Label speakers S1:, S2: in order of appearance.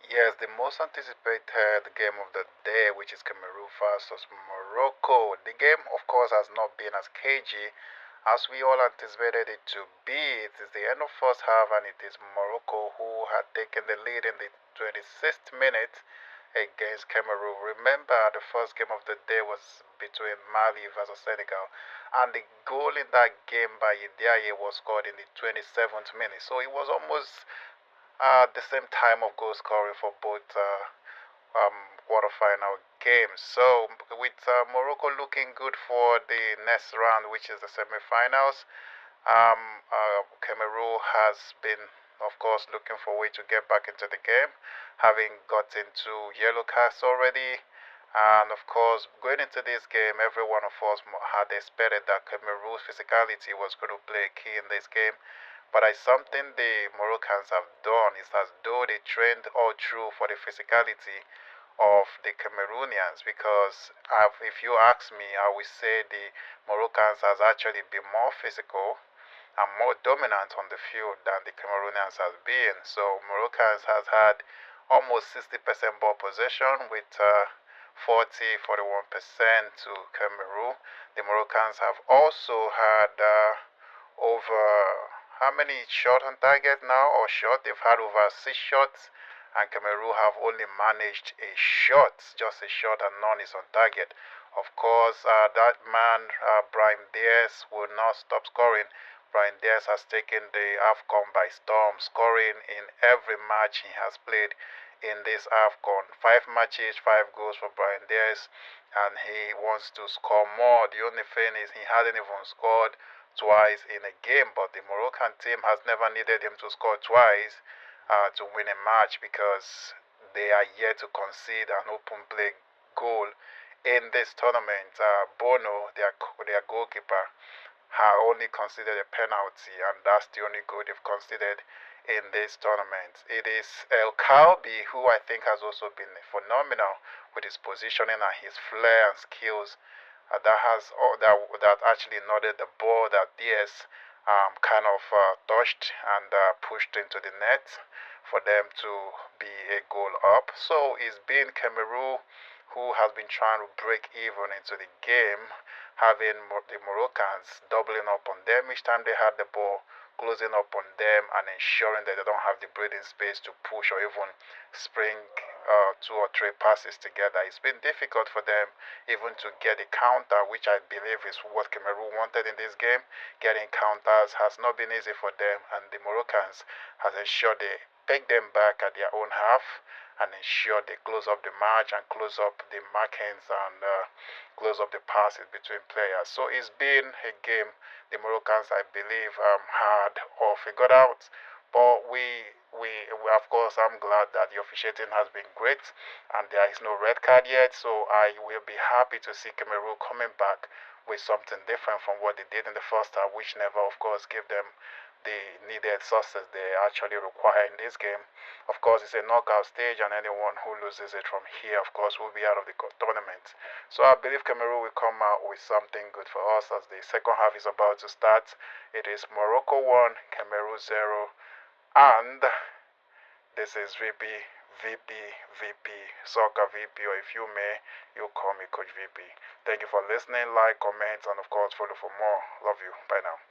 S1: Yes, the most anticipated game of the day, which is Cameroon versus Morocco. The game, of course, has not been as cagey as we all anticipated it to be. It is the end of first half, and it is Morocco who had taken the lead in the 26th minute against Cameroon. Remember, the first game of the day was between Mali versus Senegal, and the goal in that game by Idiaye was scored in the 27th minute. So it was almost the same time of goal scoring for both quarterfinal games. So, with Morocco looking good for the next round, which is the semifinals, Cameroon has been, of course, looking for a way to get back into the game, having got into yellow cards already. And of course, going into this game, every one of us had expected that Cameroon's physicality was going to play a key in this game. But it's something the Moroccans have done is as though they trained all through for the physicality of the Cameroonians because if you ask me, I would say the Moroccans has actually been more physical and more dominant on the field than the Cameroonians have been. So Moroccans has had almost 60% ball possession with 41% to Cameroon. The Moroccans have also had over how many shots on target now or shot? They've had over 6 shots, and Cameroon have only managed a shot, just a shot, and none is on target. Of course, that man, Brian Diaz, will not stop scoring. Brian Diaz has taken the AFCON by storm, scoring in every match he has played in this AFCON. 5 matches, 5 goals for Brian Diaz, and he wants to score more. The only thing is he hasn't even scored twice in a game, but the Moroccan team has never needed him to score twice to win a match because they are yet to concede an open play goal in this tournament. Bono, their goalkeeper, only conceded a penalty, and that's the only goal they've conceded in this tournament. It is El Kalbi, who I think has also been phenomenal with his positioning and his flair and skills. That actually nodded the ball that Diaz kind of touched and pushed into the net for them to be a goal up. So it's been Cameroon who has been trying to break even into the game, having the Moroccans doubling up on them each time they had the ball, closing up on them, and ensuring that they don't have the breathing space to push or even spring 2 or 3 passes together. It's been difficult for them even to get a counter, which I believe is what Cameroon wanted in this game. Getting counters has not been easy for them, and the Moroccans has ensured they peg them back at their own half and ensure they close up the match and close up the markings and close up the passes between players. So it's been a game the Moroccans, I believe, had or figured out. But of course, I'm glad that the officiating has been great and there is no red card yet. So I will be happy to see Cameroon coming back with something different from what they did in the first half, which never, of course, gave them the needed success they actually require in this game. Of course, it's a knockout stage, and anyone who loses it from here, of course, will be out of the tournament. So I believe Cameroon will come out with something good for us as the second half is about to start. It is Morocco 1, Cameroon 0, and this is VP, Soccer VP, or if you may, you call me Coach VP. Thank you for listening, like, comment, and of course, follow for more. Love you. Bye now.